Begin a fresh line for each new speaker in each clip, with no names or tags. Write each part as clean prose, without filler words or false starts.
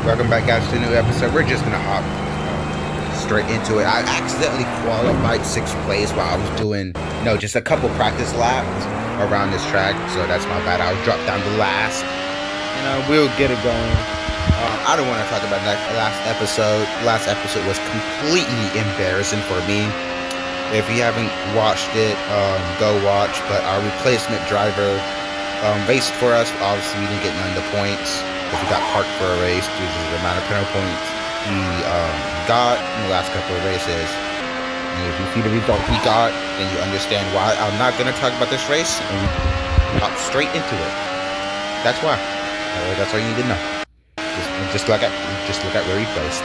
Welcome back, guys, to a new episode. We're just gonna hop straight into it. I accidentally qualified 6th place while I was doing, just a couple practice laps around this track, so that's my bad. I'll drop down to last. We'll get it going. I don't want to talk about that last episode. Last episode was completely embarrassing for me. If you haven't watched it, go watch. But our replacement driver raced for us. Obviously, we didn't get none of the points because we got parked for a race due to the amount of penalty points he got in the last couple of races. And if you see the result he got, then you understand why I'm not going to talk about this race and hop straight into it. That's why. That's all you need to know. Just look at where he placed.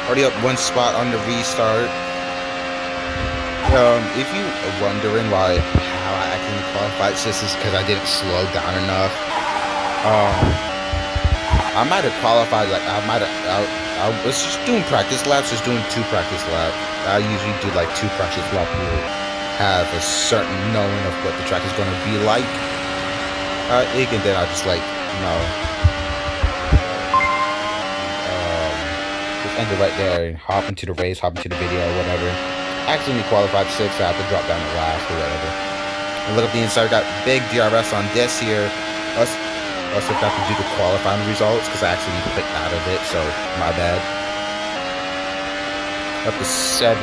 Already up one spot on the restart. If you are wondering how I actually qualified, this is because I didn't slow down enough. I might have qualified, I was just doing practice laps, just doing 2 practice laps. I usually do 2 practice laps to have a certain knowing of what the track is going to be like. And then I just just end it right there and hop into the race, hop into the video, whatever. Accidentally qualified 6th, so I have to drop down to last or whatever. And look at the inside, got big DRS on this here. Also have to do the qualifying results because I actually clicked out of it, so my bad. Up to 17th.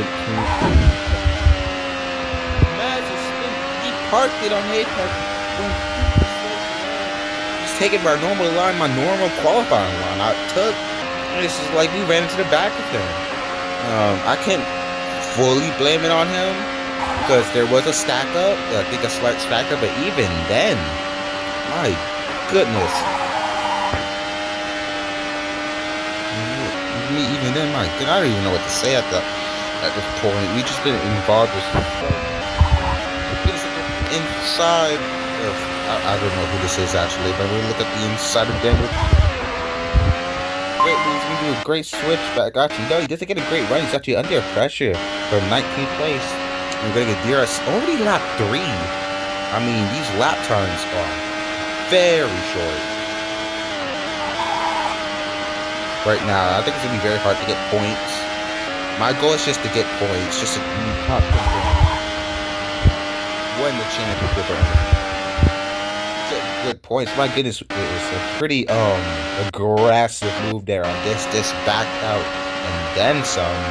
He parked it on Apex. Just taking my normal line, my normal qualifying line. I took. This is like we ran into the back of him. I can't fully blame it on him because there was a stack up. I think a slight stack up, but even then, my goodness. Even then, I don't even know what to say at this point. We just been involved with inside of, I don't know who this is actually, but we'll look at the inside of Denver. Great moves, we do a great switch back. Actually, he doesn't get a great run. He's actually under pressure for 19th place. We're gonna get DRS already lap 3. I mean, these lap times are very short. Right now, I think it's going to be very hard to get points. My goal is just to get points, just to win the championship. Get good points. My goodness, it was a pretty aggressive move there on this. This backed out and then some.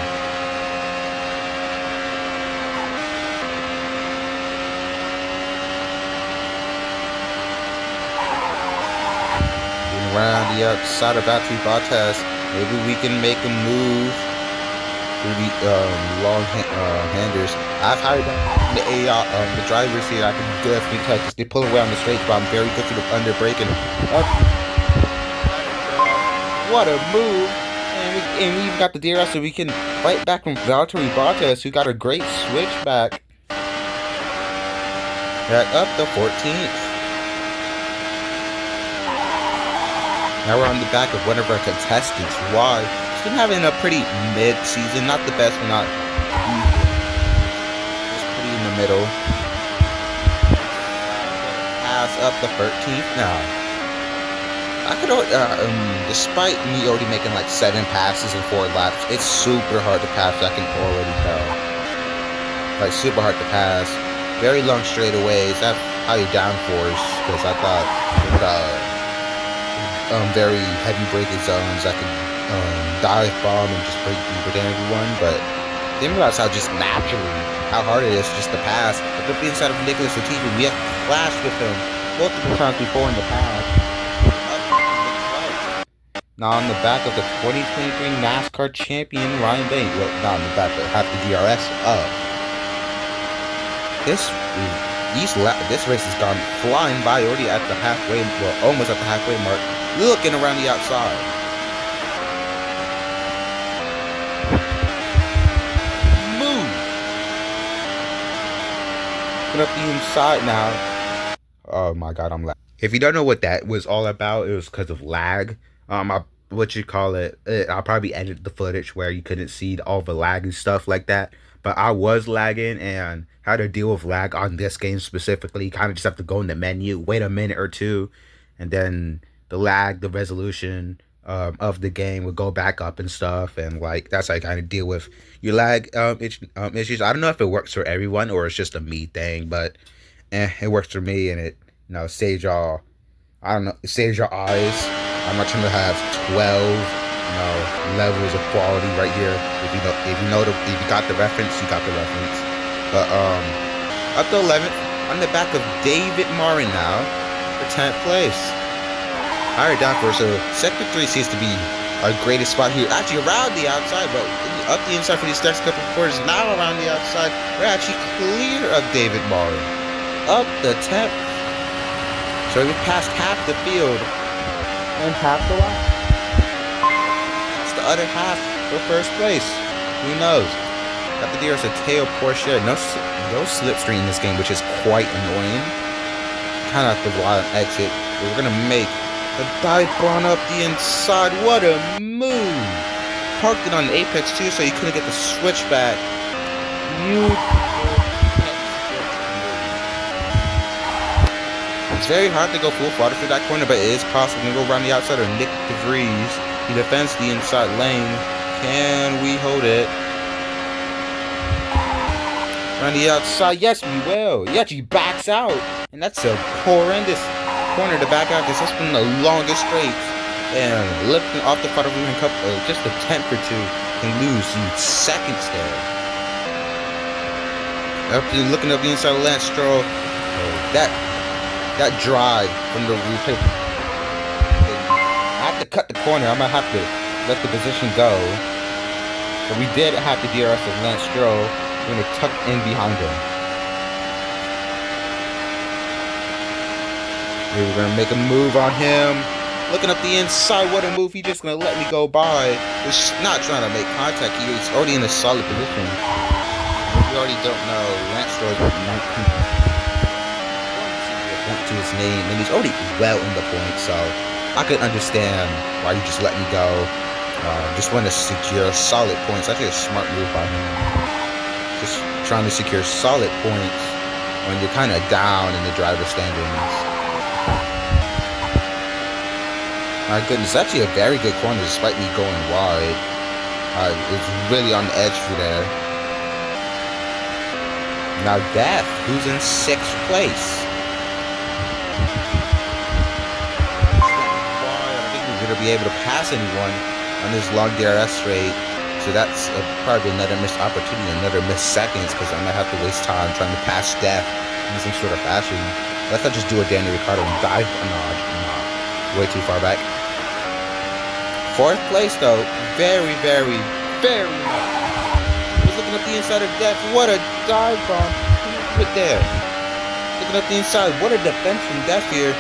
Around the outside of Valtteri Bottas, maybe we can make a move through the long handers. I've hired the drivers here. I can definitely tell because they pull away on the straight, but I'm very good to the under braking. What a move! And we've got the DRS, so we can fight back from Valtteri Bottas, who got a great switchback. Back up to 14th. Now we're on the back of one of our contestants. Why? He's been having a pretty mid-season, not the best, but not just pretty in the middle. Pass up the 13th now. I could, despite me already making 7 passes in 4 laps, it's super hard to pass. I can already tell. Super hard to pass. Very long straightaways. That's how you downforce. Because I thought very heavy braking zones. I could dive bomb and just break deeper than everyone, but didn't realize how hard it is just to pass. But up inside of Nicholas Latifi, we have clashed with him multiple times before in the past. Now on the back of the 2023 NASCAR champion Ryan Banks. Well, not on the back, but half the DRS up. This race has gone flying by already at the halfway, almost at the halfway mark. Looking around the outside. Move. Put up the inside now. Oh my god, I'm lagging. If you don't know what that was all about, it was because of lag. I probably edited the footage where you couldn't see all the lag and stuff like that. But I was lagging and how to deal with lag on this game specifically. You kind of just have to go in the menu, wait a minute or two, and then the lag, the resolution of the game would go back up and stuff, and like that's how I kind of deal with your lag issues. I don't know if it works for everyone or it's just a me thing, but it works for me, and it saves y'all. I don't know, it saves your eyes. I'm not trying to have 12 levels of quality right here. If you got the reference, you got the reference. But up to 11th, on the back of David Marin now for 10th place. Higher down for, so sector 3 seems to be our greatest spot here. Actually around the outside, but up the inside for these next couple of quarters. Now around the outside, we're actually clear of David Marin. Up the 10th. So we passed half the field and half the lap. That's the other half for first place. Who knows? Got the DRS a tail Porsche. No slipstream in this game, which is quite annoying. Kind of have to rely on exit. We're gonna make a dive bomb up the inside. What a move! Parked it on the apex too, so you couldn't get the switchback. It's very hard to go full throttle through that corner, but it is possible to go around the outside. Or Nick DeVries, he defends the inside lane. Can we hold it? Around the outside, yes we will. He actually backs out, and that's a horrendous corner to back out, because that's been the longest straight. And lifting off the throttle and cup, just a tenth or two can lose you seconds there. Looking up the inside of Lance Stroll, that drive from the replay. I have to cut the corner. I'm gonna have to let the position go. But we did have the DRS of Lance Stroll. We're gonna tuck in behind him. We're gonna make a move on him. Looking up the inside, what a move. He's just gonna let me go by. He's not trying to make contact. He's already in a solid position. If you already don't know, Lance Stroll is 19. To his name, and he's already well in the point, so I could understand why you just let me go. Just want to secure solid points. Actually a smart move by him. Just trying to secure solid points when you're kind of down in the driver's standings. My goodness, actually a very good corner despite me going wide. It's really on the edge through there. Now Death, who's in 6th place. To be able to pass anyone on this long DRS straight, so that's probably another missed opportunity, another missed seconds, because I might have to waste time trying to pass Death in some sort of fashion. Let's not just do a Daniel Ricciardo and dive. No, way too far back. 4th place though, very much. We're looking up the inside of Death. What a dive bomb! Right there. Looking up the inside. What a defense from Death here.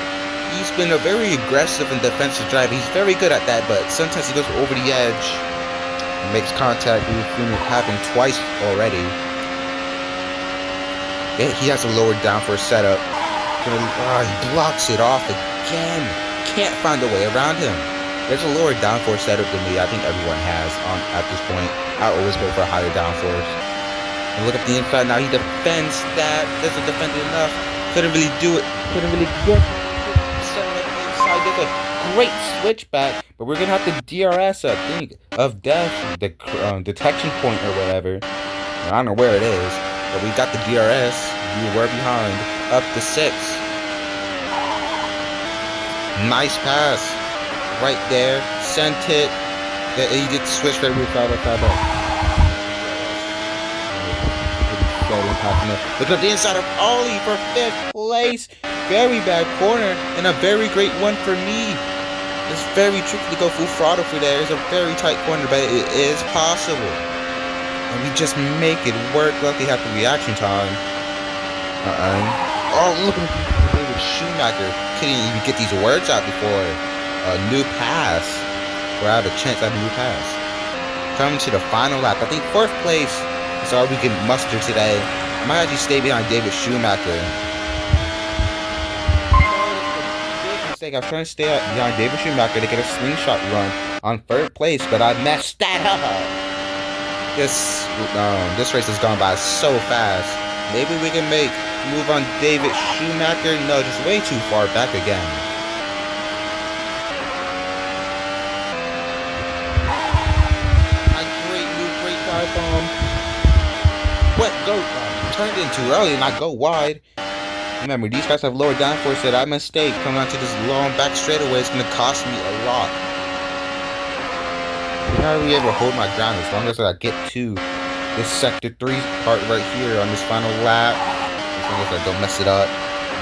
He's been a very aggressive and defensive driver. He's very good at that, but sometimes he goes over the edge and makes contact. We've seen it happen twice already. He has a lower downforce setup. He blocks it off again. Can't find a way around him. There's a lower downforce setup than me. I think everyone has at this point. I always go for a higher downforce. And look up the inside now. He defends that. Doesn't defend it enough. Couldn't really do it. Couldn't really get it. There's a great switchback, but we're gonna have to DRS, I think, of Death, the detection point or whatever. I don't know where it is, but we got the DRS. We were behind, up to 6. Nice pass, right there. Sent it. He did switch right with side. Look at the inside of Ollie for 5th place. Very bad corner and a very great one for me. It's very tricky to go full throttle through there. It's a very tight corner, but it is possible. And we just make it work. Luckily, have the reaction time. Oh, look at David Schumacher. Couldn't even get these words out before a new pass. Where I have a chance at a new pass. Coming to the final lap. I think 4th place is all we can muster today. I might actually stay behind David Schumacher. I was trying to stay behind David Schumacher to get a slingshot run on 3rd place, but I messed that up. This race has gone by so fast. Maybe we can move on David Schumacher. No, just way too far back again. turned in too early and I go wide. Remember, these guys have lower downforce, so that mistake coming onto this long back straightaway is going to cost me a lot. I'm not really able to hold my ground as long as I get to this sector 3 part right here on this final lap. As long as I don't mess it up.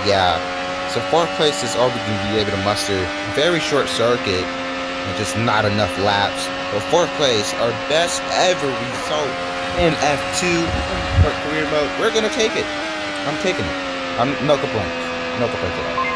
Yeah. So 4th place is all we can be able to muster. Very short circuit and just not enough laps. But 4th place, our best ever result in F2 for career mode. We're going to take it. I'm taking it. No complaints. No complaints at all.